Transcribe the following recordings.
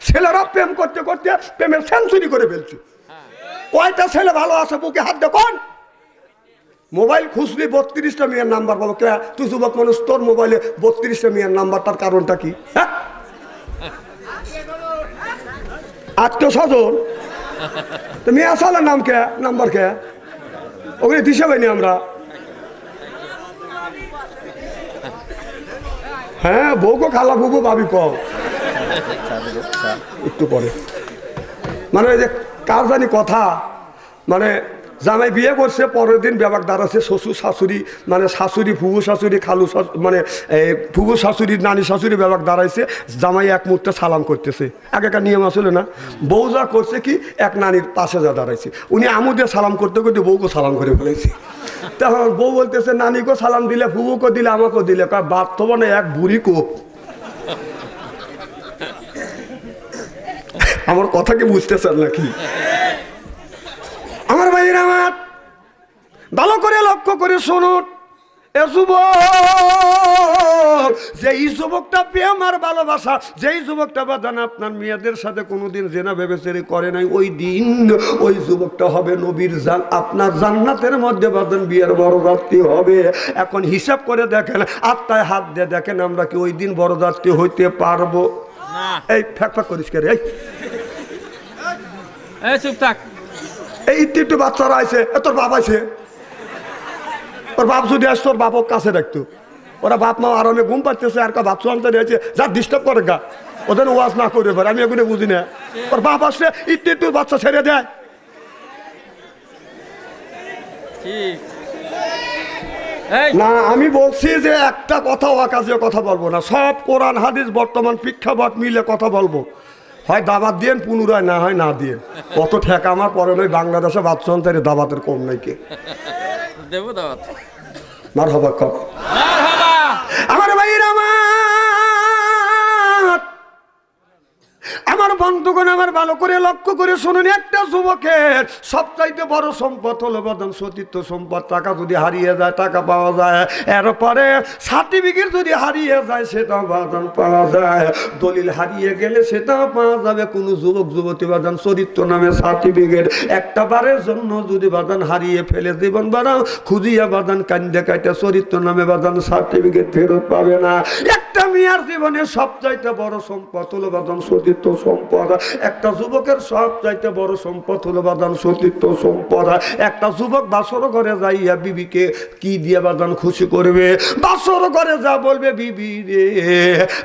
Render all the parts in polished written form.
ছেলেরা প্রেম করতে করতে প্রেমের সেঞ্চুরি করে ফেলছে। কয়টা ছেলে ভালো আছে বুকে হাত দেখুন। মোবাইল খুঁজলি 32টা মেয়ের নাম্বার বলো। কে তুই যুবক মানুষ, তোর মোবাইলে 32টা মেয়ের নাম্বার, তার কারণটা কি? হ্যাঁ, আত্মীয় স্বজন তো মেয়ে আসালের নাম কে, নাম্বার কে, ওগুলি দিশে পাইনি আমরা। হ্যাঁ, বউকে খালা বুবু ভাবি কম একটু পরে, মানে ওই যে কার জানি কথা, মানে জামাই বিয়ে করছে, পরের দিন ব্যাপার দাঁড়াচ্ছে শ্বশুর শাশুড়ি, মানে শাশুড়ি ফুবু শাশুড়ি খালু মানে ফুবু শাশুড়ি নানি শাশুড়ি ব্যাপার দাঁড়াইছে, জামাই এক মুহূর্তে সালাম করতেছে। আগেকার নিয়ম আসলে না, বউ যা করছে কি এক নানির পাশে যা দাঁড়াইছে, উনি আমুদে সালাম করতে করতে বউকে সালাম করে ফেলেছে। তখন বউ বলতেছে নানিকেও সালাম দিলে, ফুবুকে দিলে, আমাকেও দিলে, বাদ তো মানে এক বুড়ি কোপ। আমার কথা কি বুঝতেছেন নাকি? আমার ভাইয়েরা আমার ভালো করে লক্ষ্য করে শুনুন, এ যুবক, যেই যুবকটা প্রেম আর ভালোবাসা, যেই যুবকটা বাদান আপনার মেয়েদের সাথে কোনোদিন জেনা ব্যভিচার করে নাই, ওই দিন ওই যুবকটা হবে নবীর জান, আপনার জান্নাতের মধ্যে বাদান বিয়ের বরযাত্রী হবে। এখন হিসাব করে দেখেন, আত্মায় হাত দিয়ে দেখেন, আমরা কি ওই দিন বরযাত্রী হইতে পারবো? এই ফ্যাক ফ্যাক করিস কে রে, এই চুপ থাক। এই একটু বাচ্চারা আছে, তোর বাপ আছে, তোর বাপ যদি আস তোর বাপক কাছে রাখতো, ওরা বাপ মা আরামে ঘুম পাচ্ছে, আর বাচ্চা আনতে রয়েছে, যা ডিস্টার্ব করে গা, ওদের ওয়াজ না করে পারে, আমি এগুলো বুঝি না। ওর বাপ আসলে একটু বাচ্চা ছেড়ে দেয়। না, আমি বলছি যে একটা কথা অকাজে কথা বলবো না, সব কোরআন হাদিস বর্তমান প্রেক্ষাপট মিলে কথা বলবো। হয় দাবাত দিয়েন পুনরায়, না হয় না দিয়ে। কত ঠেকা আমার পরে নয়, বাংলাদেশে বাচ্চা অন্তরে দাবাতের কম নাই কে দেবো দাওয়াত। মার হবা কম আমার ভাইয়ের আমার বন্ধুগণ, আমার ভালো করে লক্ষ্য করে শুনুন, একটা যুবকের সবচাইতে বড় সম্পদ হলো বাদান সতীত্ব সম্পদ। টাকা যদি হারিয়ে যায় টাকা পাওয়া যায়, এরপরে সার্টিফিকেট যদি হারিয়ে যায় সেটাও বাদান পাওয়া যায়, দলিল হারিয়ে গেলে সেটাও পাওয়া যাবে। কোনো যুবক যুবতী বাদান চরিত্র নামে সার্টিফিকেট একটা বারের জন্য যদি বাদান হারিয়ে ফেলে, জীবন বাদান খুঁজিয়া বাদান কান্দে কাইতে চরিত্র নামে বাদান সার্টিফিকেট ফেরত পাবে না। একটা মেয়ের জীবনে সবচাইতে বড় সম্পদ হলো বাদান সতীত্ব সম্পদ। একটা যুবকের সবচাইতে বড় সম্পদ হলো বাদান সতীত্ব সম্পদ। একটা যুবক বাসর ঘরে যাইয়া বিবিকে কি দিয়ে বাদান খুশি করবে? বাসর ঘরে যা বলবে, বিবি রে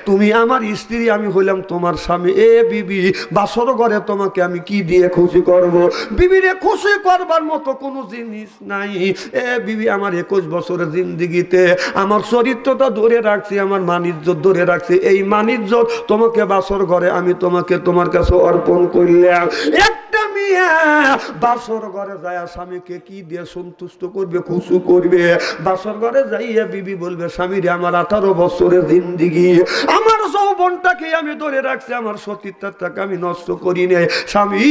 তুমি আমার স্ত্রী, আমি হইলাম তোমার স্বামী। এ বিবি, বাসর ঘরে তোমাকে আমি কি দিয়ে খুশি করব? বিবি রে খুশি করবার মতো কোনো জিনিস নাই। এ বিবি, আমার 21 বছরের জিন্দিগিতে আমার চরিত্রটা ধরে রাখছি, আমার মানিজ্জত ধরে রাখছি, এই মানিজ্জত তোমাকে বাসর ঘরে আমি তোমাকে তোমার কাছে অর্পণ করলাম। একটা মেয়ে বাসর ঘরে যায় স্বামীকে কি দিয়ে সন্তুষ্ট করবে, খুশি করবে? বাসর ঘরে যাইয়া বিবি বলবে, স্বামী রে আমার 18 বছরের জিন্দিগি, আমার যৌবনটাকে আমি ধরে রাখছি, আমার সতীত্বটাকে আমি নষ্ট করি নাই। স্বামী,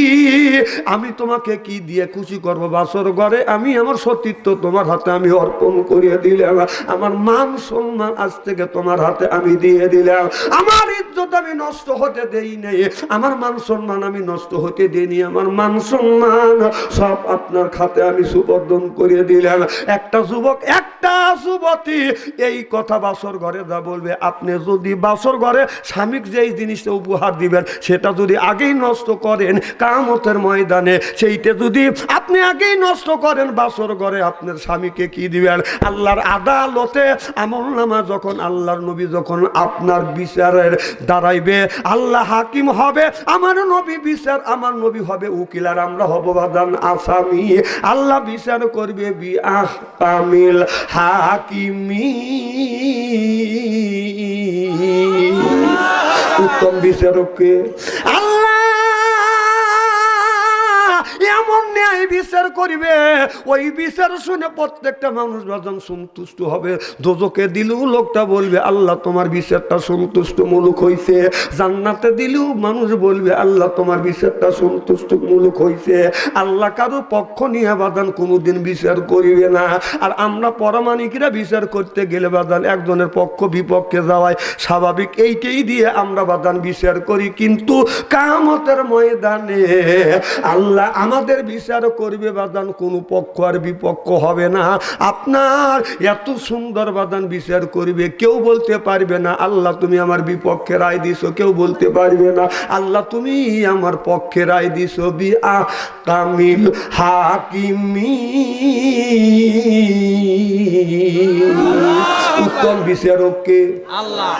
আমি তোমাকে কি দিয়ে খুশি করবো? বাসর ঘরে আমি আমার সতীত্ব তোমার হাতে আমি অর্পণ করিয়ে দিলাম, আমার মান সম্মান আজ থেকে তোমার হাতে আমি দিয়ে দিলাম, আমার ইজ্জত আমি নষ্ট হতে দেই নাই, আমার মান সম্মান আমি নষ্ট হতে দিইনি, আমার মান সম্মান সব আপনার খাতে আমি সুবর্দন করিয়ে দিলাম। একটা যুবক, একটা যুবতী এই কথা বাসর ঘরে যা বলবে, আপনি যদি বাসর ঘরে স্বামীকে যেই জিনিসটা উপহার দিবেন সেটা যদি আগেই নষ্ট করেন, কিয়ামতের ময়দানে সেইটা যদি আপনি আগেই নষ্ট করেন, বাসর ঘরে আপনার স্বামীকে কি দিবেন? আল্লাহর আদালতে আমলনামা যখন আল্লাহর নবী যখন আপনার বিচারের দাঁড়াইবে, আল্লাহ হাকিম হবে, আমার নবী বিচার, আমার নবী হবে উকিল, আর আমরা হব বাদান আসামি। আল্লাহ বিচার করবে বি আহকামিল হাকিমি, উত্তম বিচারককে। আল্লাহ এমন ন্যায় দুনিয়ায় বিচার করিবে, ওই বিচার শুনে প্রত্যেকটা মানুষ বাজান সন্তুষ্ট হবে। দোজকে দিলেও লোকটা বলবে আল্লাহ তোমার বিচারটা সন্তুষ্টমূলক হয়েছে, জান্নাতে দিলেও মানুষ বলবে আল্লাহ তোমার বিচারটা সন্তুষ্টমূলক হয়েছে। আল্লাহ কারো পক্ষ নিয়ে বাদান কোনোদিন বিচার করিবে না। আর আমরা পরমাণিকরা বিচার করতে গেলে বাদান একজনের পক্ষ বিপক্ষে যাওয়ায় স্বাভাবিক, এইটাই দিয়ে আমরা বাদান বিচার করি। কিন্তু কিয়ামতের ময়দানে আল্লাহ আমাদের বিচার করবে বাদান, কোনো পক্ষ আর বিপক্ষ হবে না। আপনার এত সুন্দর বাদান বিচার করবে, কেউ বলতে পারবে না আল্লাহ তুমি আমার বিপক্ষে রায় দিছো, কেউ বলতে পারবে না আল্লাহ তুমি আমার পক্ষে রায় দিছো। বিআ কামিল হাকিমি, উত্তম বিচারক কে? আল্লাহ।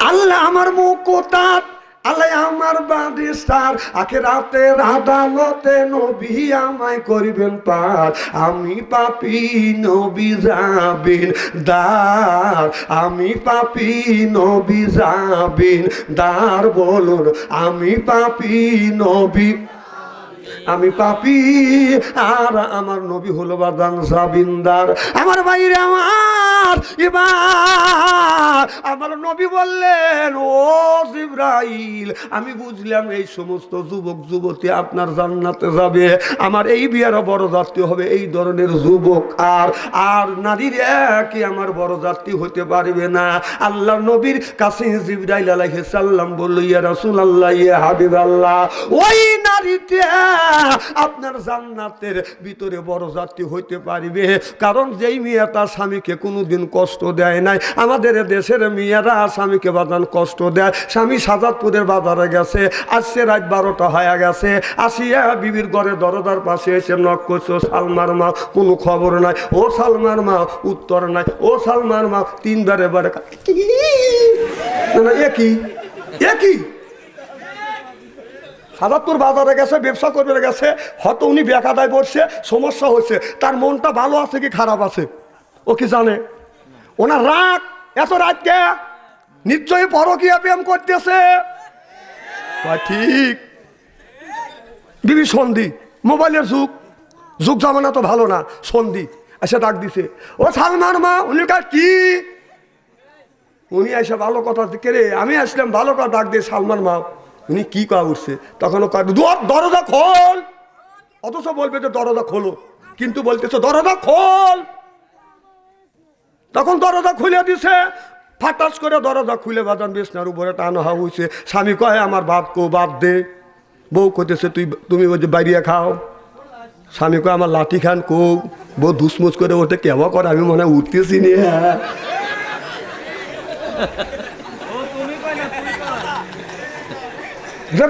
আল্লাহ আমার মুকুতাত, আল্লাহ আমার বাদিস্তার, আখিরাতের আদালতে নবী আমায় করিবেন পার। আমি পাপী নবী যাবেন দার, আমি পাপী নবী যাবেন দার। বলুন আমি পাপী নবী, আমি পাপী আর আমার নবী হলো বাদান জাবিনদার। আমার বাইরে আমার এবার আমার নবী বললেন ও জিবরাইল, আমি বুঝলাম এই সমস্ত যুবক যুবতী আপনার জান্নাতে যাবে, আমার এই বিয়ার বড় যাত্রী হবে এই ধরনের যুবক, আর নারীর একই আমার বড় যাত্রী হতে পারবে না। আল্লাহ নবীর কাছে জিবরাইল আলাইহিস সালাম বলল ইয়া রাসূলুল্লাহ ইয়া হাবিবাল্লাহ, ওই নারীটা আপনার জান্নাতের ভিতরে বড় যাত্রী হইতে পারবে, কারণ যেই মেয়ে তার স্বামীকে কোনোদিন কষ্ট দেয় নাই। আমাদের দেশের মেয়েরা স্বামীকে বাদান কষ্ট দেয়। স্বামী সাজাদপুরের বাজারে গেছে, আসছে রাত 12টা হয়ে গেছে, আসিয়া বিবির ঘরে দরজার পাশে এসে নক করছে, সালমার মা, কোনো খবর নাই। ও সালমার মা, উত্তর নাই। ও সালমার মা, তিনবার এবারে একই একই সাজাদপুর বাজারে গেছে, ব্যবসা করবে গেছে, হয়তো উনি বেকাদায় পড়ছে, সমস্যা হয়েছে, তার মনটা ভালো আছে কি খারাপ আছে ও কি জানে? ওনার রাগ এত রাতকে নিশ্চয়ই পরকীয়া প্রেম করতেছে। ঠিক বিবি সন্ধি, মোবাইলের যুগ, যুগ জামানা তো ভালো না, সন্ধি এসে ডাক দিছে, ও সালমান মা। উনি কার কি, উনি এসে ভালো কথা কে রে, আমি আসলাম ভালো কথা, ডাক দিয়ে সালমান মা। উনি কি কা উঠছে, তখন দরজা খোল, অথচ বলবে যে দরজা খোলো, কিন্তু বলতেছে দরজা খোল। তখন দরজা খুলে দিছে, ফাটাস করে দরজা খুলে বাদান বিছনার উপরে টানা হয়েছে। স্বামী কয় আমার ভাত কো বাদ দে, বউ কইতেছে তুমি ওই যে বাইরিয়া খাও। স্বামী কয় আমার লাঠি খান কো, বউ ধুসমুস করে ওঠে কেবা করে, আমি মনে হয় উঠতেছি নি।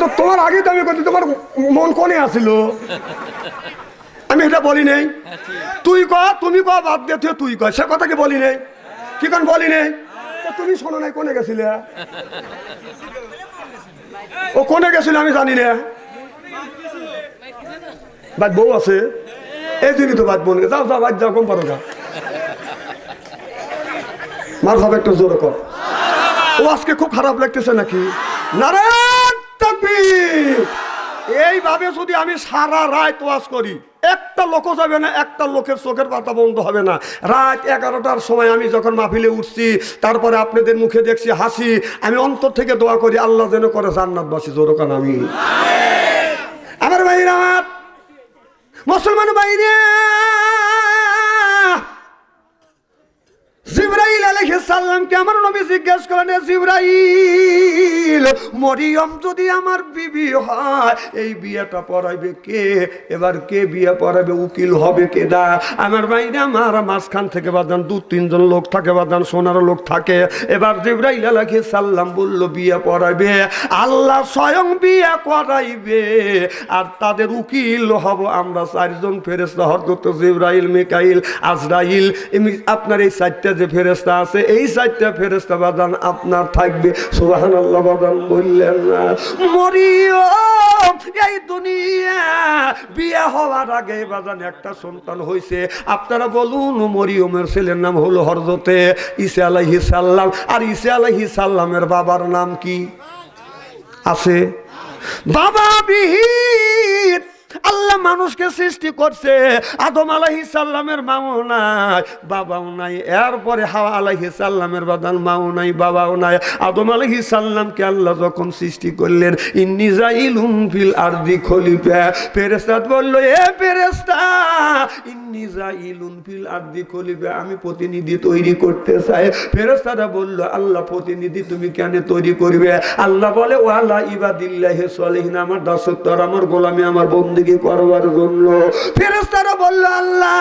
তো তোমার আগে তো আমি করছি, তোমার মন কোনে আসিল, আমি এটা বলি নেই। তুই ক, তুমি ক, বাদ দে তুই ক, সে কথা কি বলি নেই, কি কোন বলি নেই। তুমি শোনো নাই কোনে গেছিলে, ও কোনে গেছিল আমি জানি না। বাদ বউ আছে এই জন্যই তো বাদ বোন, যাও যাও বাদ যাও, কম পারো না। মার হবে একটু জোর কর। ও আজকে খুব খারাপ লাগতেছে নাকি? নারায়ণ তাকবীর। এইভাবে যদি আমি সারা রাত ওয়াজ করি, একটা লোকও যাবে না, একটা লোকের চোখের পাতা বন্ধ হবে না। রাত 11টার সময় আমি যখন মাহফিলে উঠছি, তারপরে আপনাদের মুখে দেখছি হাসি, আমি অন্তর থেকে দোয়া করি আল্লাহ যেন করে জান্নাতবাসী। জোরকান আমি। আমার ভাইরা, আমার মুসলমান ভাইরা, জিবরাইল আলাইহিস সালামকে আমার নবী জিজ্ঞেস করলেন, জিবরাইল মরিয়ম যদি আমার বিবি হয়, এই বিয়েটা পড়াইবে কে? এবার কে বিয়ে পড়াবে, উকিল হবে কে? না আমার ভাইরা, আমার মাঝখান থেকে বাদান 2-3 জন লোক থাকে, বাদান সোনার লোক থাকে। এবার জিবরাইল আলাইহিস সালাম বলল বিয়ে পড়াইবে আল্লাহ স্বয়ং, বিয়ে করাইবে, আর তাদের উকিল হব আমরা 4 জন ফেরেশতা, হযরত জিবরাইল, মিকাইল, আজরাইল। আপনার এই 4টা যে ফেরেশতা আছে, এই 4টা ফেরেশতা বাদান আপনার থাকবে। সুবহানাল্লাহ বাদান বললেন না। মরিয়ম এই দুনিয়া বিয়ে হওয়ার আগে বাদান একটা সন্তান হয়েছে। আপনারা বলুন মরিয়মের ছেলের নাম হলো হযরতে ঈসা আলাইহিস সালাম, আর ঈসা আলাইহিস সালামের বাবার নাম কি আছে? বাবা বিহীন আল্লাহ মানুষকে সৃষ্টি করছে, আদম আলাইহিস সালামের মাও নাই বাবাও নাই, এরপরে হাওয়া আলাইহিস সালামের বাদান মাও নাই বাবাও নাই। আদম আলাইহিস সালামকে আল্লাহ যখন সৃষ্টি করলেন, ইন্নী জাইলুম ফিল আরদি খলিফা, ফেরেশতা বলল, এ ফেরেশতা, ইন্নী জাইলুন ফিল আরদি খলিফা, আমি প্রতিনিধি তৈরি করতে চাই। ফেরেশতারা বলল, আল্লাহ প্রতিনিধি তুমি কেন তৈরি করবে? আল্লাহ বলে, ওয়ালা ইবাদিল্লাহি সলিহিন, আমার দাসত্ব আর আমার গোলামি আমার বন্দেগী করবার জন্য। ফেরেশতারা বলল, আল্লাহ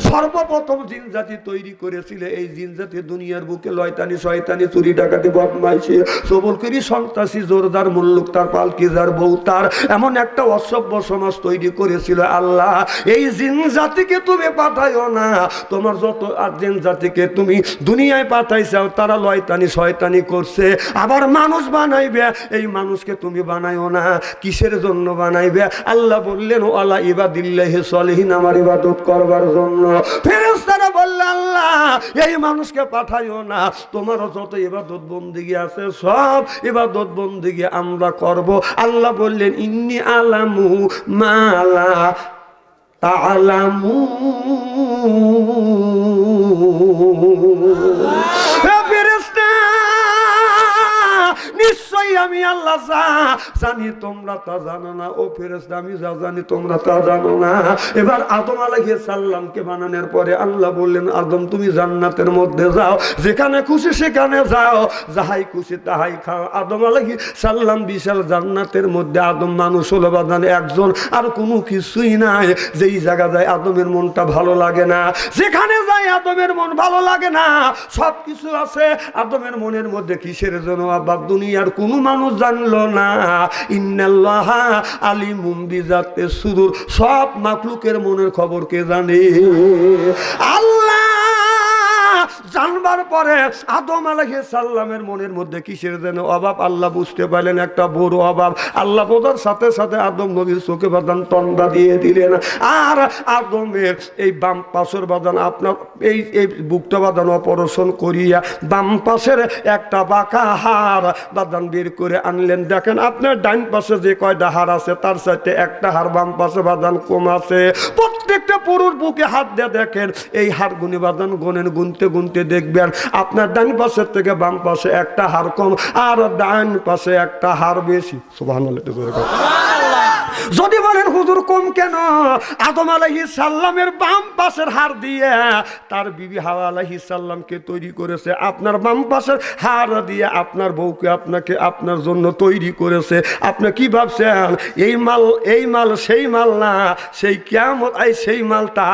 সর্বপ্রথম জিন জাতি তৈরি করেছিলে, এই জিন জাতি দুনিয়ার বুকে লয়তানি শয়তানি চুরি ডাকাতি বদমাইশি সবলকারী সন্ত্রাসী জোরদার মুল্লুক তার পালকি যার বউ তার এমন একটা অসভ্য সমাজ তৈরি করেছিল। আল্লাহ এই জিন জাতিকে তুমি পাঠাইও না, তোমার যত আর জিন জাতিকে তুমি দুনিয়ায় পাঠাইছাও তারা লয়তানি শয়তানি করছে, আবার মানুষ বানাইবে, এই মানুষকে তুমি বানাইও না। কিসের জন্য বানাইবে? আল্লাহ বললেন, ওয়ালা ইবাদিল্লাহি সলিহিন, আমার ইবাদত করবার জন্য। ফেরেশতারা বলল, আল্লাহ এই মানুষকে পাঠাইও না, তোমার যত ইবাদত বন্দেগী আছে সব ইবাদত বন্দেগী আমরা করব। আল্লাহ বললেন, ইন্নী আলামু মা লা তা'লামুন। ফেরেশতা নিশ্চয়ই আমি আল্লাহ জানি তোমরা তা জানো না। ও ফেরেশতা আমি যা জানি তোমরা তা জানো না। এবার আদম আলাইহিস সালামকে বানানোর পরে আল্লাহ বললেন, আদম তুমি জান্নাতের মধ্যে যাও, যেখানে খুশি সেখানে যাও, যাহাই খুশি তাহাই খাও। আদম আলাইহিস সালাম বিশাল জান্নাতের মধ্যে, আদম মানুষ হলো বাদান একজন, আর কোনো কিছুই নাই। যেই জায়গা যায় আদমের মনটা ভালো লাগে না, যেখানে যায় আদমের মন ভালো লাগে না, সব কিছু আছে আদমের মনের মধ্যে, কিসের জন্য আবার দুনিয়ার কোনো মানুষ জানলো না। ইন্নাল্লাহা আলিমুম বিজাতিস সুদূর, সব মাখলুকের মনের খবর কে জানে? আল্লাহ জানবার পরে আদম আলাইহিস সালামের মনের মধ্যে কিসের যেন অভাব আল্লাহ বুঝতে পারলেন, একটা বড় অভাব। আল্লাহ বোঝার সাথে সাথে আদম নবীর চোখে বাদান তন্ডা দিয়ে দিলেন, আর আদমের এই বাম পাশের বাদান আপনার এই বুকটা বাদান অপারেশন করিয়া বাম পাশের একটা বাঁকা হাড় বাদান বের করে আনলেন। দেখেন আপনার ডান পাশে যে কয়টা হাড় আছে তার সাথে একটা হাড় বাম পাশে বাদান কম আছে। প্রত্যেকটা পুরুষ বুকে হাত দিয়ে দেখেন, এই হাড় গুনি বাদান গোনেন, গুনতে গুনতে দেখবেন আপনার ডান পাশের থেকে বাম পাশে একটা হাড় কম, আর ডান পাশে একটা হাড় বেশি। সুবহানাল্লাহ। যদি বলেন হুজুর কম কেন? আদম আলাইহিস সালামের বাম পাশের হাড় দিয়ে তার বিবি হাওয়া আলাইহিস সালামকে তৈরি করেছে, আপনার বাম পাশের হাড় দিয়ে আপনার বউকে আপনাকে আপনার জন্য তৈরি করেছে। আপনি কি ভাবছেন এই মাল সেই মাল না? সেই কিয়ামত সেই মালটা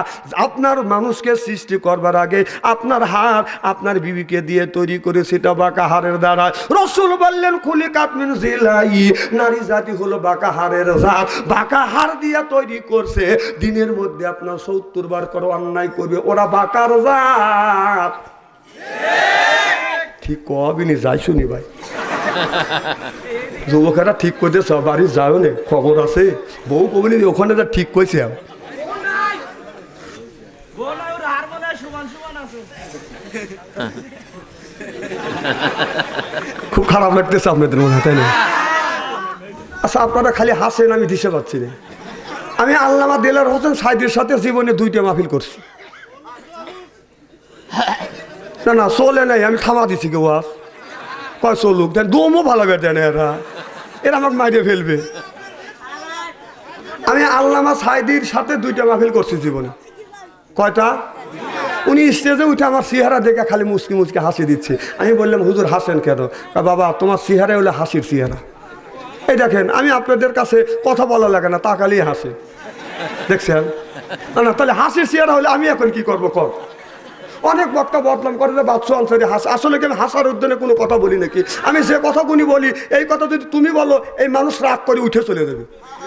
আপনার মানুষকে সৃষ্টি করবার আগে আপনার হাড় আপনার বিবিকে দিয়ে তৈরি করে, সেটা বাঁকা হাড়ের দ্বারা। রাসূল বললেন, খুলিকাত মিন জিলাই, নারী জাতি হলো বাঁকা হাড়ের জাত, বাঁকা হাড় দিয়া তৈরি করছে। দিনের মধ্যে আপনার 70 বার করে অন্যায় করবে, ওরা বাঁকার জাত। ঠিক কবিনি যাই শুনি ভাই, যুবকেরা ঠিক করতেছ, বাড়ি যাও নে, খবর আছে। বউ কবিনি ওখানে যা ঠিক কইছে। খুব খারাপ লাগতেছে আপনাদের মনে হয়, তাই না? আচ্ছা আপনারা খালি হাসেন, আমি দিশে পাচ্ছি না। আমি আল্লামা দেলার হোসেন সাইদের সাথে জীবনে 2টা মাহফিল করছি। না না চলে নাই, আমি থামা দিছি কেউ আস কয় চলুক, দেন দমও ভালো দেন, এরা আমাকে মারিয়ে ফেলবে। আমি আল্লামা সাইদির সাথে 2টা মাহফিল করছি জীবনে। কয়টা? উনি স্টেজে উঠে আমার চেহারা দেখে খালি মুচকি মুচকি হাসি দিচ্ছে। আমি বললাম, হুজুর হাসেন কেন? বাবা তোমার চেহারা হলে হাসির চেহারা। এই দেখেন আমি আপনাদের কাছে কথা বলা লাগে না, তাকালেই হাসে, দেখছেন না? তাহলে হাসির চেহারা হলে আমি এখন কি করবো? কর অনেক বক্তা বদনাম করে যে বাদশা আনসারি হাস। আসলে কি আমি হাসার উদ্যানে কোনো কথা বলি নাকি? আমি যে কথাগুলি বলি এই কথা যদি তুমি বলো, এই মানুষ রাগ করে উঠে চলে যাবে।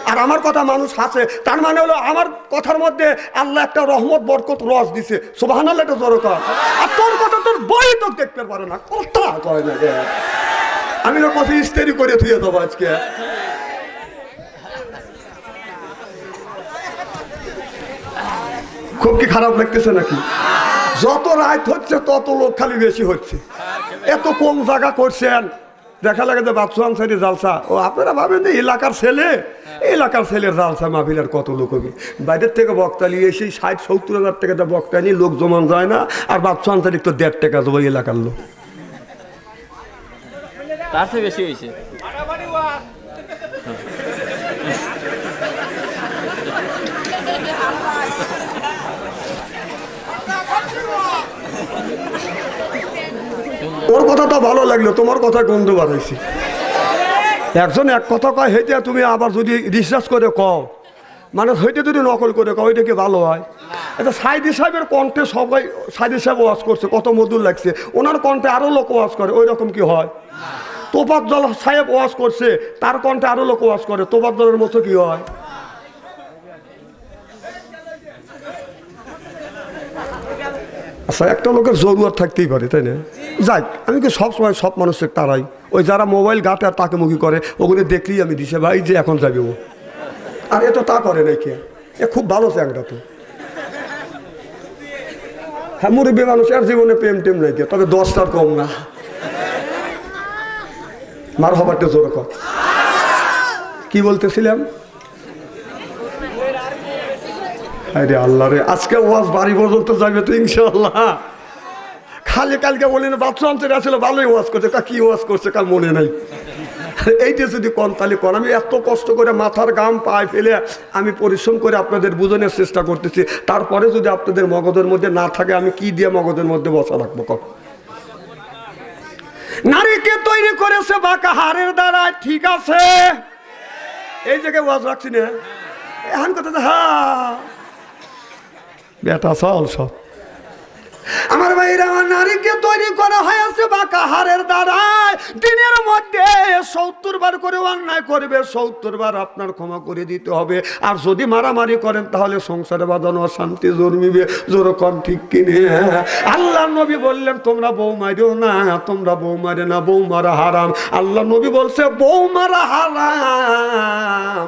আর আমার কথা মানুষ হাসে, তার মানে হলো আমার কথার মধ্যে আল্লাহ একটা রহমত বরকত রস দিছে। সুবহানাল্লাহ, একটা জোরে কর। আর তোর কথা তোর বই তো দেখতে পারে না, কথা কয় না। আমি না কথা ইস্তেরি করে থুয়ে দেবো আজকে। খুব কি খারাপ লাগতেছে নাকি? যত রাত হচ্ছে তত লোক খালি বেশি হচ্ছে। এত কম জায়গা করছেন, দেখা লাগে যে বাচ্চু আনসারি জালসা, ও আপনারা ভাবেন যে এলাকার ছেলে, এলাকার ছেলের জালসা মাহফিলের কত লোক হবে, বাইরের থেকে বক্তা নিয়ে এসে 60-70 হাজার টাকাটা বক্তা নিয়ে লোক জমান যায় না, আর বাচ্চু আনসারি তো 1.5 টাকা দেবো এলাকার লোক, তার চেয়ে বেশি হয়েছে। ওর কথা তো ভালো লাগলো, তোমার কথা গন্ধ বাড়াইছি। একজন এক কথা কয়, হেঁটে তুমি আবার যদি রিসার্চ করে কও, মানে হইতে যদি নকল করে কও, ওইটা কি ভালো হয়? এটা সাইদি সাহেবের কণ্ঠে সবাই, সাইদি সাহেব ওয়াজ করছে, কত মধুর লাগছে, ওনার কণ্ঠে আরও লোক ওয়াজ করে, ওই রকম কি হয়? তোফাজ্জল সাহেব ওয়াজ করছে, তার কণ্ঠে আরও লোক ওয়াজ করে, তোফাজ্জলের মতো কি হয়? আচ্ছা, একটা লোকের জরুরত থাকতেই পারে, তাই না? যাক, আমি কি সব সময় সব মানুষের তারাই, ওই যারা মোবাইল ঘাটে আর তাকে মুখী করে, ওগুলো দেখলেই আমি দিছে ভাই যে এখন যাবে ও, আর এ তো তা করে নাকি, এ খুব ভালো চ্যাংটা তো। হ্যাঁ, মুরব্বী মানুষ, আর জীবনে প্রেম টেম নাকি, তবে 10টার কম না। মার হবারটা জোর কর, কি বলতেছিলাম? আরে আল্লাহ রে, আজকে ওয়াজ বাড়ি পর্যন্ত যাবে তো ইনশাআল্লাহ। খালি কালকে বলি না বাচ্চা আনতে আসলে ভালোই ওয়াজ করছে, তা কি ওয়াজ করছে কার মনে নাই। এইটা যদি কন তাহলে কন, আমি এত কষ্ট করে মাথার গাম পায়ে ফেলে আমি পরিশ্রম করে আপনাদের বোঝানোর চেষ্টা করতেছি, তারপরে যদি আপনাদের মগজের মধ্যে না থাকে, আমি কি দিয়ে মগজের মধ্যে বসা রাখবো কন? নারীকে তৈরি করেছে বাঁকা হাড়ের দ্বারা, ঠিক আছে, এই জায়গায় ওয়াজ রাখছি না এখন কথা। হ্যাঁ বেটা চল সব আমার ভাইরা, আমার নারীকে তৈরি করা হয়েছে বাঁকা হাড়ের দ্বারায়, দিনের মধ্যে 70 বার করে অন্যায় করবে, 70 বার আপনার ক্ষমা করে দিতে হবে, আর যদি মারামারি করেন তাহলে সংসারে বাঁধানো অশান্তি জন্মিবে, যেরকম ঠিক কিনে। আল্লাহ নবী বললেন তোমরা বউ মারিও না, তোমরা বউ মারে না, বউ মারা হারাম। আল্লাহ নবী বলছে বউ মারা হারাম।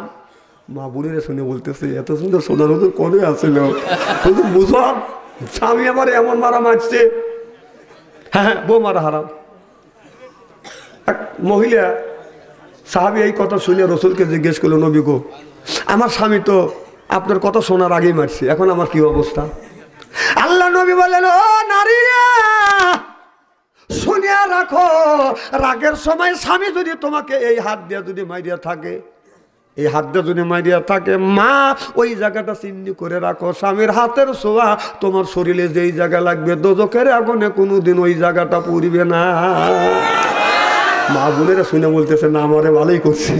মা বোনেরা শুনে বলতেছে এত সুন্দর সোনার হুজুর করে আসছিল, হুজুর বুঝলাম স্বামী আমার এমন মারা মারছে। হ্যাঁ, বউ মারা হারাম। এক মহিলা সাহাবী এই কথা শুনে রসুলকে জিজ্ঞেস করলো, নবী গো, আমার স্বামী তো আপনার কথা শোনার আগেই মারছে, এখন আমার কি অবস্থা? আল্লাহ নবী বললেন, ও নারীরা শুনিয়া রাখো, রাগের সময় স্বামী যদি তোমাকে এই হাত দিয়ে যদি মাইরিয়া থাকে, এই হাতটা যদি মারিয়া থাকে, মা ওই জায়গাটা চিহ্নি করে রাখো, স্বামীর হাতের ছোঁয়া তোমার শরীরে যেই জায়গা লাগবে, দোজখের আগুনে কোনোদিন ওই জায়গাটা পুড়বে না। মা বোনেরা শুনে বলতেছে না, আমারে ভালোই করছে।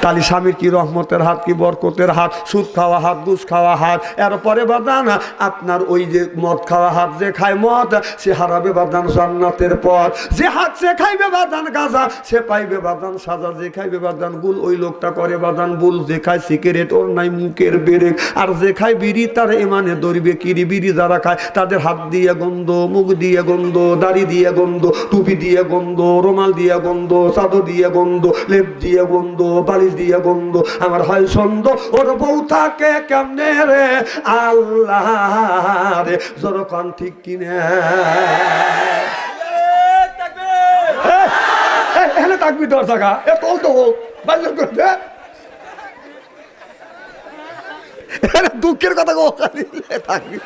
তাহলে স্বামীর কি রহমতের হাত, কি বরকতের হাত, সুদ খাওয়া হাত, ঘুষ খাওয়া হাত, এরপরে বাদান আপনার ওই যে মদ খাওয়া হাত, যে খায় মদ সে হারাবে বাদান জান্নাতের পথ, যে হাত সে খাইবে বাদান গাঁজা সে পাইবে বাদান সাজা, যে খাইবে বাদান গুল ওই লোকটা করে বাদান বুল, যে খায় সিগারেট ওর নাই মুখের বেরেক, আর যে খায় বিড়ি তার এমানে ধরবে কিরি। বিড়ি যারা খায় তাদের হাত দিয়ে গন্ধ, মুখ দিয়ে গন্ধ, দাড়ি দিয়ে গন্ধ, টুপি দিয়ে গন্ধ, রুমাল দিয়ে গন্ধ, চাদর দিয়ে গন্ধ, লেপ দিয়ে গন্ধ, বালিশ দিয়ে গন্ধ। আমার হয় সন্দ ওর বউ থাকে কেমনে রে আল্লাহ রে, যখন ঠিক কিনে। এখানে থাকবি তোর জায়গা এ তোল তো বাজার করতে, দুঃখের কথা থাকবি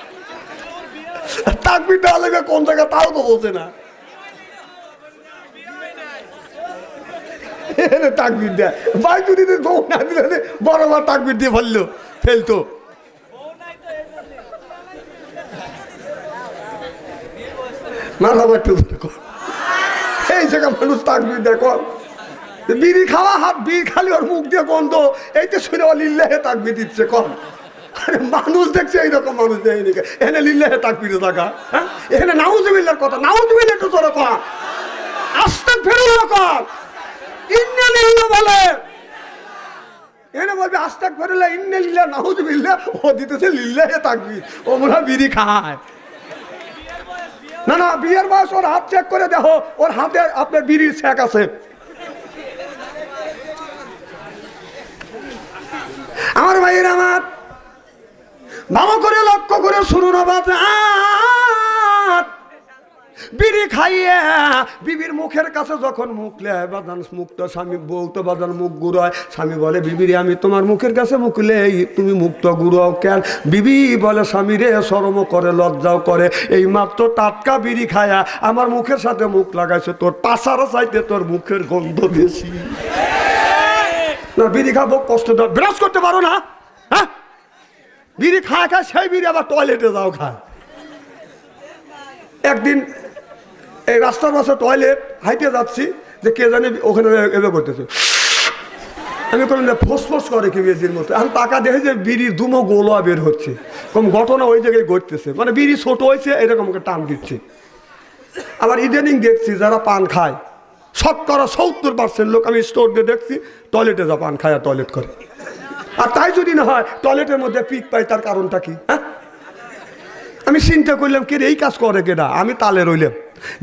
থাকবি তাহলে কোন জায়গা তাও তো বলছে না। তাকবির দেয় ভাই, যদি বউ না দিলে বরাবর তাকবির দিয়ে ফেলতো। এই জায়গা মানুষ তাকবির দেয়, বিড়ি খাওয়া হাত, বিড়ি খালি ওর মুখ দিয়ে গন্ধ, এইটা শুনে ও লিল্লাহে তাকবির দিচ্ছে। কম আরে মানুষ দেখছে এইরকম মানুষ দেয়নি, এখানে লিল্লাহে তাকবিরে থাকা। হ্যাঁ, এখানে নাউজুবিল্লাহর কথা, নাউজুবিল্লাহ একটু তোর কর, আস্তাগফিরুল্লাহ কর, ইন্নালিল্লাহ বলে, এখানে বলবে আস্তাগফিরুল্লাহ, ইন্নালিল্লাহ, নাউজুবিল্লাহ, ও দিতেছে লিল্লাহে তাকবীর। ও মনে হয় বিড়ি খায় না। না, বিয়ের বয়স, ওর হাত চেক করে দেখো, ওর হাতে আপনার বিড়ির ছ্যাক আছে। আমার ভাইয়ের আমার ভালো করে লক্ষ্য করে শুনুন, বিড়ি খাইয়ে বিবির মুখের কাছে যখন মুখ লেয় বাদান মুখটা স্বামী বলতো বাদান মুখ গুড়ায়, স্বামী বলে বিবিরে আমি তোমার মুখের কাছে মুখ লেই তুমি মুখটা গুড়াও কেন? বিবি বলে স্বামী রে শরম করে লজ্জাও করে, এই মাত্র টাটকা বিড়ি খায়া আমার মুখের সাথে মুখ লাগাইছে, তোর পাশার চাইতে তোর মুখের গন্ধ বেশি। না বিড়ি খাবো কষ্ট দাও, বিরাজ করতে পারো না? হ্যাঁ বিড়ি খায় খায় সেই বিড়ি আবার টয়লেটে যাও খায়। একদিন এই রাস্তার পাশে টয়লেট হাইটে যাচ্ছি, যে কে জানে ওখানে এভাবে করতেছে, আমি কোনো ফোসফোস করে কি বেজির মতো, আমি টাকা দেখে যে বিড়ির দুমো গোলা বের হচ্ছে, কম ঘটনা ওই জায়গায় ঘটতেছে, মানে বিড়ি ছোট হয়েছে এরকম টান দিচ্ছে। আবার ইদানিং দেখছি যারা পান খায় 70% লোক আমি স্টোর দিয়ে দেখছি টয়লেটে যা পান খায় আর টয়লেট করে। আর তাই যদি না হয় টয়লেটের মধ্যে পিক পাই, তার কারণটা কি? হ্যাঁ আমি চিন্তা করলাম কে এই কাজ করে কেনা, আমি তালে রইলাম।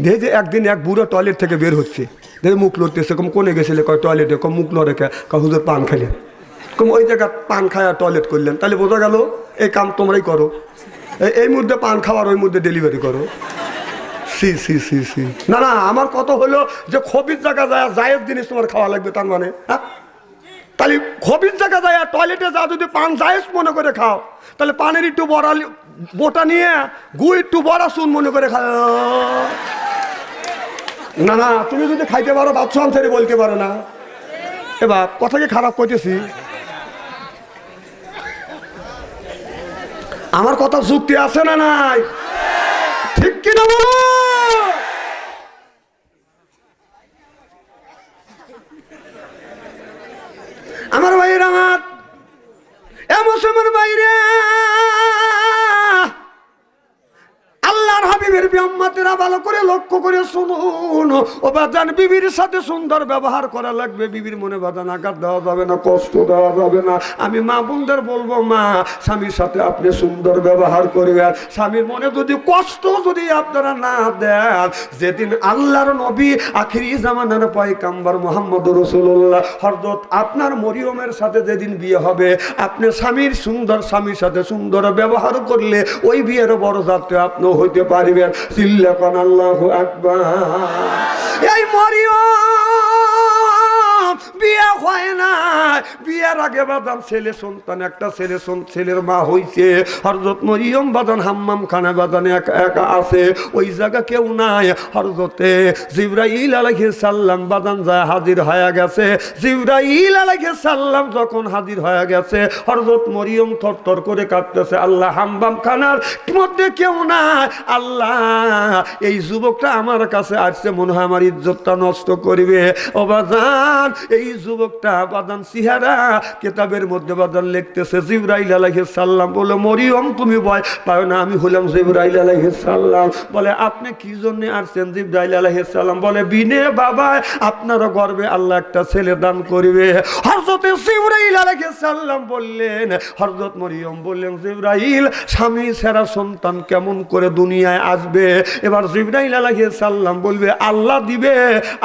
দেখে যে একদিন এক বুড়ো টয়লেট থেকে বের হচ্ছে, দেখে মুখ লড়তেছে, কম কোনে গেছিলে কয় টয়লেটে, কম মুখ লড়ে হুজুর পান খাইলেন, কম ওই জায়গা পান খায় আর টয়লেট করলেন, তাহলে বোঝা গেল এই কাম তোমরাই করো, এই মুহূর্তে পান খাওয়ার ওই মুহূর্তে ডেলিভারি করো। সি সি সি সি না না, আমার কথা হলো যে খবির জায়গা যায় জায়েজ জিনিস তোমার খাওয়া লাগবে, তার মানে হ্যাঁ তাহলে খবির জায়গা যায় আর টয়লেটে যা যদি পান জায়েজ মনে করে খাও, তাহলে পানের একটু বড়া বোটা নিয়ে গু একটু বড়া শুন মনে করে খাও। না না তুমি যদি খাইতে পারো বাচ্চা ছেড়ে বলতে পারো না। এবার কথা কি খারাপ করতেছি? আমার কথা যুক্তি আছে না নাই? ঠিক কিনা বলো? আমার ভাইয়ের আমার মুসলমান বাইরে আল্লাহর হাবিবের বিম্মতেরা ভালো করে লক্ষ্য করে শুনুন, ও বাজান বিবির সাথে সুন্দর ব্যবহার করা লাগবে, বিবির মনে বাজান আঘাত দেওয়া যাবে না, কষ্ট দেওয়া যাবে না। আমি মা বোনদের বলবো মা স্বামীর সাথে আপনি সুন্দর ব্যবহার করবেন, স্বামীর মনে যদি কষ্ট যদি আপনারা না দেন, যেদিন আল্লাহর নবী আখিরি জামানার পয়গম্বর মুহাম্মদ রাসূলুল্লাহ হযরত আপনার মরিয়মের সাথে যেদিন বিয়ে হবে, আপনি স্বামীর সাথে সুন্দর ব্যবহার করলে ওই বিয়ের বড় যাত্রা আপনি হইতে পারিবেন। চিল্লাকান আল্লাহু আকবার। এই মরিয়ম বিয়ে হয় না, বিয়ের আগে বাদাম ছেলে সন্তান, একটা ছেলের মা হইছে। হযরত মরিয়ম বাদান হাম্মাম খানা বাদানে একা আছে, ওই জায়গা কেউ নাই। হযরতে জিবরাইল আলাইহিস সালাম বাদান যায় হাজির হয়ে গেছে। জিবরাইল আলাইহিস সালাম যখন হাজির হয়ে গেছে, হযরত মরিয়ম থরথর করে কাঁদতেছে, আল্লাহ হাম্মাম খানার মধ্যে কেউ নাই, আল্লাহ এই যুবকটা আমার কাছে আসছে, মনে হয় আমার ইজ্জতটা নষ্ট করবে। ও বাদান এই যুবকটা বাদান চেহারা কিতাবের মধ্যে বাদান লিখতেছে, জিবরাইল আলাইহিস সালাম বলে মরিয়ম তুমি ভয় পাও না, আমি হলাম জিবরাইল আলাইহিস সালাম। বলে আপনি কি জন্য আসছেন? জিবরাইল আলাইহিস সালাম বলে বিনে বাবা আপনার গর্বে আল্লাহ একটা ছেলে দান করবে। হযরত জিবরাইল আলাইহিস সালাম বললেন, হযরত মরিয়ম বললেন জিবরাইল স্বামী ছাড়া সন্তান কেমন করে দুনিয়ায় আসবে? এবার জিবরাইল আলাইহিস সালাম বলবে আল্লাহ দিবে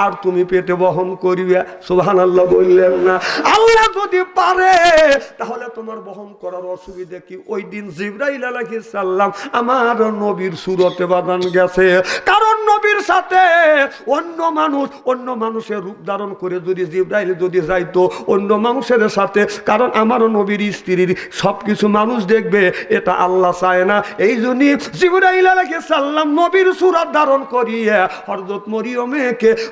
আর তুমি পেটে বহন করিবে। সুবহানাল্লাহ বললেন না? আল্লাহ যদি পারে তাহলে তোমার বহন করার অসুবিধা কি? ওই দিন জিবরাইল আলাইহিস সালাম আমার নবীর সুরতে বাদান গেছে, কারণ নবীর সাথে অন্য মানুষের রূপ ধারণ করে যদি জিবরাইল যদি যাইতো অন্য মানুষের সাথে, কারণ আমার নবীর স্ত্রীর সবকিছু মানুষ দেখবে, এটা আল্লাহ চায় না। এই জন্য জিবরাইল আলাইহিস সালাম নবীর সুরত ধারণ করিয়ে হযরত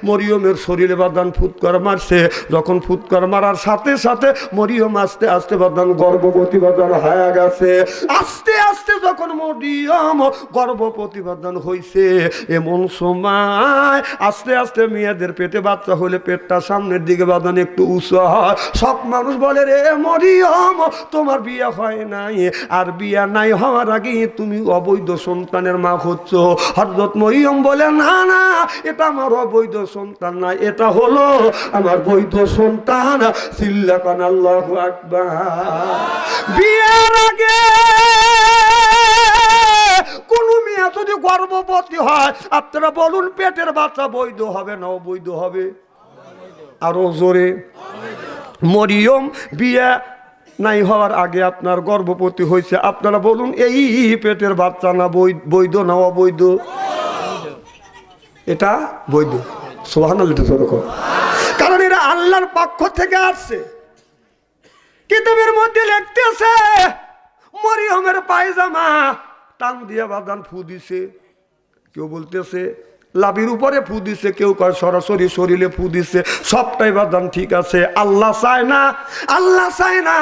মরিয়মের শরীরে বাদান ফুৎকার মারছে। যখন ফুৎকার মারার সাথে সাথে মরিয়ম আস্তে আস্তে বাদান গর্ভবতী বাদান হয়ে গেছে। আস্তে আস্তে যখন মরিয়ম গর্ভবতী বাদান হইছে, এমন সময় আস্তে আস্তে মেয়েদের পেটে বাচ্চা হলে পেটটা সামনের দিকে বাদান একটু উঁচু হয়। সব মানুষ বলে রে মরিয়ম তোমার বিয়ে হয় নাই, আর বিয়ে নাই হওয়ার আগে তুমি অবৈধ সন্তানের মা হচ্ছ। হযরত মরিয়ম বলে না না, এটা আমার অবৈধ সন্তান না, এটা হলো আমার বৈধ সন্তান। চিল্লাকান আল্লাহু আকবার। বিয়ের আগে কোন মেয়ে যদি গর্ভবতী হয় আপনারা বলুন পেটের বাচ্চা বৈধ হবে না অবৈধ হবে? আরো জোরে। মরিয়ম বিয়ে নাই হওয়ার আগে আপনার গর্ভবতী হয়েছে, আপনারা বলুন এই পেটের বাচ্চা না বৈধ না অবৈধ? এটা বৈধ। সুবহানাল্লাহ। কারণ এরা আল্লাহর পক্ষ থেকে আসছে। কিতাবের মধ্যে লিখতেছে মরিয়মের পায়জামা টান দিয়া বাদান ফু দিছে, কেউ বলতেছে লাভির উপরে ফু দিছে, কেউ কয় সরাসরি শরীরে ফু দিছে, সবটাই বাদান ঠিক আছে। আল্লাহ চায় না, আল্লাহ চায় না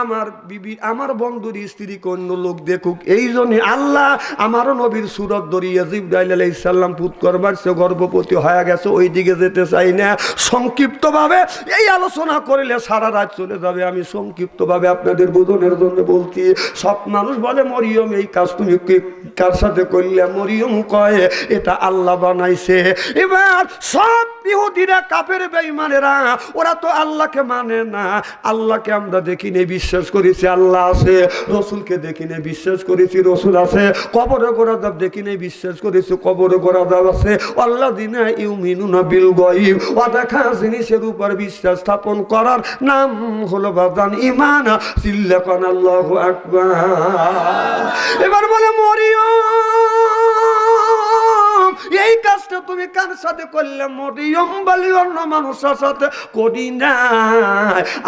আমার বিবি আমার বন্ধুর স্ত্রীকে অন্য লোক দেখুক। এই জন্য আল্লাহ আমারও নবীর সুরত ধরিয়ে জিবরাইল আলাইহিস সালাম পুত করবার সে গর্ভবতী হয়ে গেছে, ওই দিকে যেতে চাই না। সংক্ষিপ্তভাবে এই আলোচনা করলে সারা রাত চলে যাবে, আমি সংক্ষিপ্তভাবে আপনাদের বোঝানোর জন্য বলছি। সব মানুষ বলে মরিয়ম এই কাজ তুমি কার সাথে করলে? মরিয়ম কয় এটা আল্লাহ বানাইছে। এবার সব ইহুদিরা কাফের বেঈমানেরা ওরা তো আল্লাহকে মানে না। আল্লাহকে আমরা দেখিনি বিশ্বাস করেছি আল্লাহ আছে, রসুলকে দেখিনি বিশ্বাস করেছি রসুল আছে, কবরে গোরাদাব দেখিনি বিশ্বাস করেছি কবরে গোরাদাব আছে। আল্লাযিনা ইউমিনুনা বিল গায়ব, অদেখা জিনিসের উপর বিশ্বাস স্থাপন করার নাম হলো বাদান ঈমান। সিল্লাকান আল্লাহু আকবার। এবার বলে মরিয়ম এই কাজটা তুমি কার সাথে করলে? মরিয়ম বলি অন্য মানুষের সাথে করি না,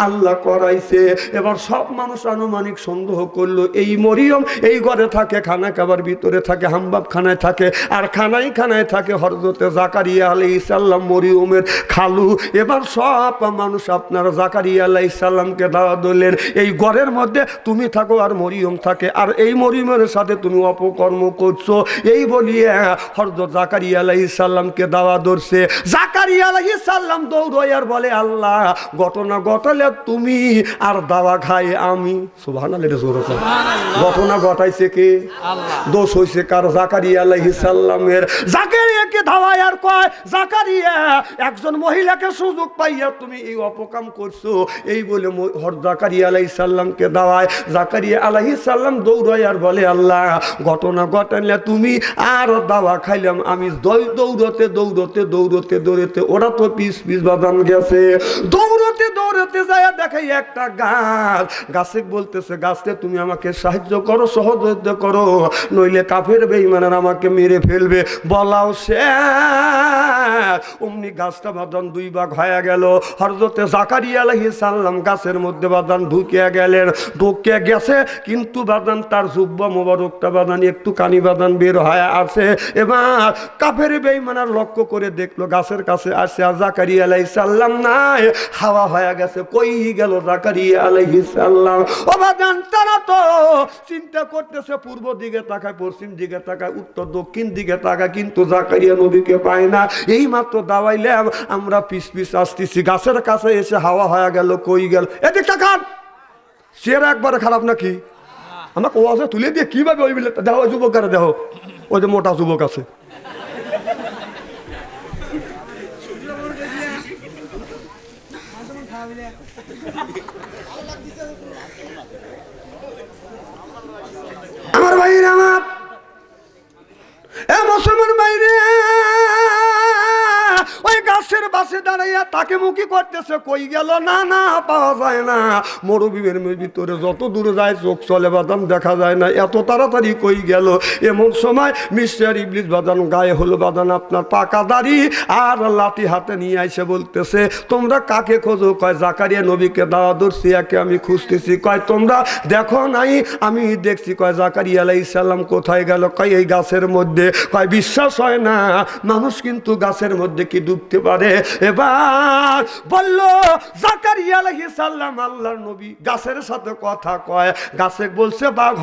আল্লাহ করাইছে। এবার সব মানুষ আনুমানিক সন্দেহ করলো এই মরিয়ম এই ঘরে থাকে, খানা খাবার ভিতরে থাকে, হাম্বাব খানায় থাকে, আর খানায় থাকে হযরতে জাকারিয়া আলাইহিস সালাম মরিয়মের খালু। এবার সব মানুষ আপনার জাকারিয়া আলাইহিস সালামকে দাওয়াত দিলেন এই ঘরের মধ্যে তুমি থাকো আর মরিয়ম থাকে, আর এই মরিয়মের সাথে তুমি অপকর্ম করছো। এই বলিয়ে হযরত জাকারিয়া আলাইহিস সালামকে দাওয়াত ধরছে। জাকারিয়া আলাইহিস সালাম দৌড়ায় আর বলে আল্লাহ ঘটনা ঘটালে তুমি আর দাওয়া খাই আমি। সুবহানাল্লাহ। ঘটনা ঘটাইছে কে? আল্লাহ। দোষ হইছে কার? জাকারিয়া আলাইহিস সালামের। জাকারিয়াকে দাওয়ায় আর কয় জাকারিয়া একজন মহিলাকে সুযোগ পাইয়া তুমি এই অপকাম করছো। এই বলে জাকারিয়া আলাইহিস সালামকে দাওয়ায় জাকারিয়া আলাইহিস সালাম দৌড়ায় আর বলে আল্লাহ ঘটনা ঘটালে তুমি আর দাওয়া খাইলাম আমি। দৌড়তে দৌড়তে দৌড়তে দৌড়তে ওরা তো পিস বাদান গেছে। দৌড়তে যায় দেখে একটা গাছে বলতেছে গাছকে তুমি আমাকে সাহায্য করো, সহযোগিতা করো, নইলে কাফের বেঈমানেরা আমাকে মেরে ফেলবে। বলাও সে অমনি গাছটা বাদান দুই ভাগ হয়ে গেল। হযরতে জাকারিয়া আলাইহিস সালাম গাছের মধ্যে বাদান ঢুকে গেলেন। ঢুকে গেছে কিন্তু বাদান তার জুব্বা মোবারকটা বাদান একটু কানি বাদান বের হয়ে আছে। এবার কাফের বেঈমানরা লক্ষ্য করে দেখলো গাছের কাছে আসছে আর জাকারিয়া আলাইহিস সালাম নাই, হাওয়া হয়ে গেছে। কই গেল জাকারিয়া আলাইহিস সালাম? ও বাদান তারা তো চিন্তা করতেছে পূর্ব দিকে তাকায়, পশ্চিম দিকে তাকায়, উত্তর দক্ষিণ দিকে তাকায়, কিন্তু জাকারিয়া নবীকে পায় না। এই মাত্র দাওয়াইলাম আমরা পিস আসতেছি, গাছের কাছে এসে হাওয়া হয়ে গেল। কই গেল? এদিক তাকান। চেহারা একবারে খারাপ নাকি? আমাকে ওয়াজে তুলে দিয়ে কিভাবে ওই বিলে দেখো যুবক কারে দেখো, ওই যে মোটা যুবক আছে। আমার ভাইরা আমার মুসলমান ভাইরে ওই গাছের বাসে দাঁড়াইয়া তাকে মুখী করতেছে। কই গেল? না পাওয়া যায় না। মরুভূমির ভিতরে যত দূরে যায় চোখ চলে বাদাম দেখা যায় না, এত তাড়াতাড়ি কই গেল? এমন সময় মিস্টার ইবলিস বাদান গায়ে হলো বাদান আপনার পাকা দাড়ি আর লাঠি হাতে নিয়ে আইসে বলতেছে তোমরা কাকে খোঁজো? কয় জাকারিয়া নবীকে দাওয়াত ধরছি, একে আমি খুঁজতেছি। কয় তোমরা দেখো নাই? আমি দেখছি। কয় জাকারিয়া আলাইহিস সালাম কোথায় গেল? কয় এই গাছের মধ্যে। কয় বিশ্বাস হয় না, মানুষ কিন্তু গাছের মধ্যে কি ডুবতে পারে? এবার বলল জাকারিয়া আলাইহিস সালাম আল্লাহর নবী গাছের সাথে কথা কয়। গাছে বলছে বাঘ,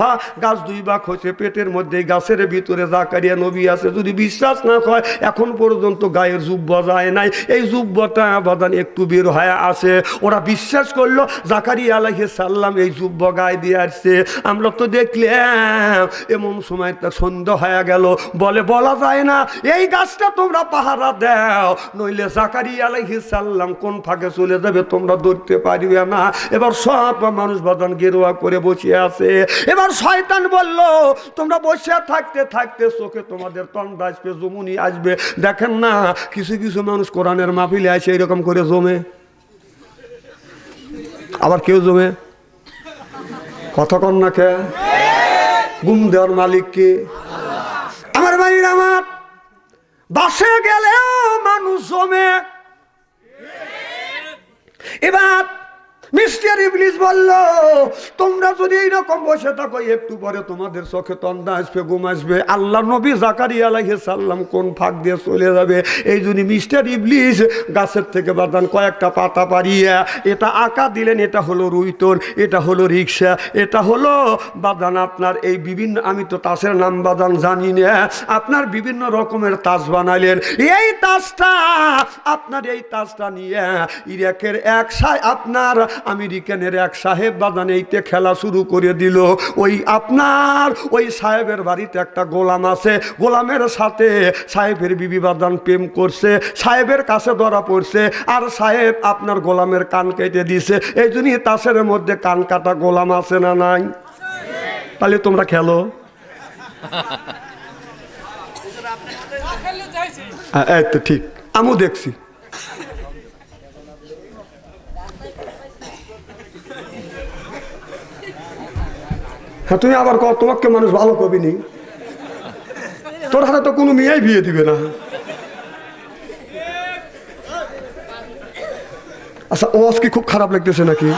গাছ দুই ভাগ হয়েছে পেটের মধ্যে, গাছের ভিতরে জাকারিয়া নবী আছে। যদি বিশ্বাস না হয় এখন পর্যন্ত গায়ের জুব্বা যায় নাই, এই জুব্বাটা বাদান একটু বের হয়ে আসে। ওরা বিশ্বাস করলো জাকারিয়া আলাইহিস সালাম এই জুব্বা গায়ে দিয়ে আসছে। আমরা তো দেখলাম এমন সময় তার সন্ধ্যা হয়ে গেল। বলে বলা যায় না, এই গাছটা তোমরা পাহারা দাও, নইলে জাকারিয়া আলাইহিস সালাম কোন ফাঁকে চলে যাবে তোমরা ধরতে পারবে না। এবার সব মানুষ বাদান গেরুয়া করে বসে আছে। এবার শয়তান বলল তোমরা বসে থাকতে থাকতে চোখে তোমাদের তন্ড আসবে, জমুনি আসবে। দেখেন না কিছু কিছু মানুষ কোরআনের মাহফিলে আসে এরকম করে জমে, আবার কেউ জমে কথা কন না কে? গুম দেওয়ার মালিক কে? আমার ভাইরা আমার বাসে গেলেও মানুষ জমে। এবার মিস্টার ইবলিস বলল, তোমরা যদি এইরকম বসে থাকো একটু পরে তোমাদের চোখে তন্দা আসবে, ঘুম আসবে। আল্লাহ নবী জাকারিয়া আলাইহিস সালাম কোন ফাঁক দিয়ে চলে যাবে। এই জন্য মিস্টার ইবলিস গাছের থেকে বাদান কয়েকটা পাতা পারিয়ে এটা আঁকা দিলেন। এটা হলো রুইতন, এটা হলো রিক্সা, এটা হলো বাদান আপনার এই বিভিন্ন, আমি তো তাসের নাম বাদান জানি না, আপনার বিভিন্ন রকমের তাস বানাইলেন। এই তাসটা আপনার, এই তাসটা নিয়ে ইরাকের এক আপনার আমেরিকানের এক সাহেব বাদান এইতে খেলা শুরু করে দিল। ওই আপনার ওই সাহেবের বাড়িতে একটা গোলাম আছে, গোলামের সাথে সাহেবের বিবি বাদান প্রেম করছে, সাহেবের কাছে ধরা পড়ছে, আর সাহেব আপনার গোলামের কান কেটে দিছে। এই জন্যই তাসের মধ্যে কান কাটা গোলাম আছে না নাই? তাহলে তোমরা খেলো। এই তো ঠিক, আমিও দেখছি। হ্যাঁ, তুমি আবার কর, তোমাকে মানুষ ভালো কবি নি, তোর হাতে তো কোনো মেয়েই বিয়ে দিবে না। আচ্ছা, ওয়াজ কি খুব খারাপ লাগতেছে নাকি?